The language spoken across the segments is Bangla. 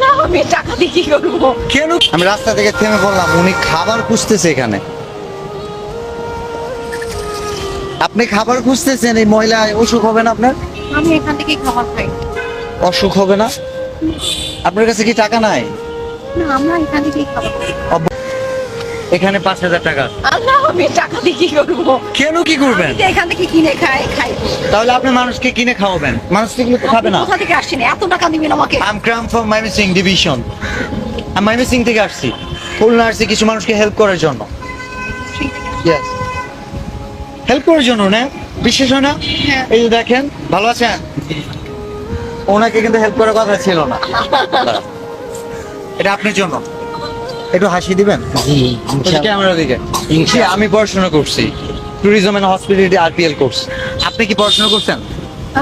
না, আমি টাকা দিয়ে কি করবো? কেন? আমি রাস্তা থেকে থেমে বললাম উনি খাবার খুঁজতেছে এখানে। আপনি খাবার খুঁজতেছেন, এই মহিলা অসুখ হবে না আপনার? আমি এখান থেকে খাবার খাই। অসুখ হবে না? আপনার কাছে কি টাকা নাই? না, আমরা এখান থেকে খাবার খাই। এখানে 5,000 টাকা। আল্লাহ, আমি টাকা দিয়ে কি করবো? কেন কি করবেন? আমি তো এখান থেকে কিনে খাই। তাহলে আপনি মানুষকে কিনে খাওয়াবেন, মানুষ এগুলো তো খাবে না। কোথা থেকে আসছেন? এত টাকা দিবেন আমাকে? আম ক্রাম ফ্রম মাইমিসিং ডিভিশন। আমি মাইমিসিং থেকে আসছি, খুলনা আসছি কিছু মানুষকে হেল্প করার জন্য। ইয়েস, হেল্প করার জন্য না? বিশেষ হয় না? হ্যাঁ। এই যে দেখেন, ভালো আছেন? ওনাকে কিন্তু হেল্প করার কথা ছিল না। এটা আপনার জন্য। একটু হাসি দিবেন? জি ক্যামেরা দিকে। জি, আমি পড়াশোনা করছি tourism and hospitality RPL course. আপনি কি পড়াশোনা করছেন?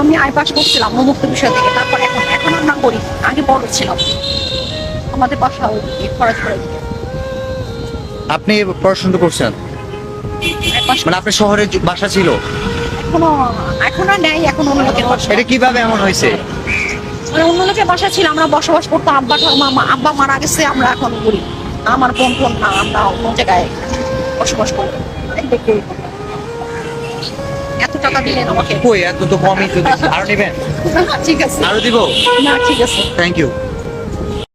আমি আই পাস করছিলাম মুক্ত বিষয় থেকে, তারপর এখন আমরা করি। আগে বড় ছিলাম, আমাদের বাসা ওই খরচ করে দিকে। আপনি পড়াশোনা করছেন আই পাস মানে আপনার শহরে বাসা ছিল? এখন আর নেই, এখন অন্য লোকের বাসা। এটা কিভাবে এমন হয়েছে? মানে অন্য লোকের বাসা ছিল, আমরা বসবাস করতাম। আব্বা মারা গেছে, আমরা এখন করি। আমার বোন না, আমরা অন্য জায়গায় বসবাস করি। এই দেখে এত টাকা দিলেন আমাকে। কই, এত তো কমই তো দিচ্ছি। আরো নেবেন? ঠিক আছে, আরো দিব? না ঠিক আছে। Thank you.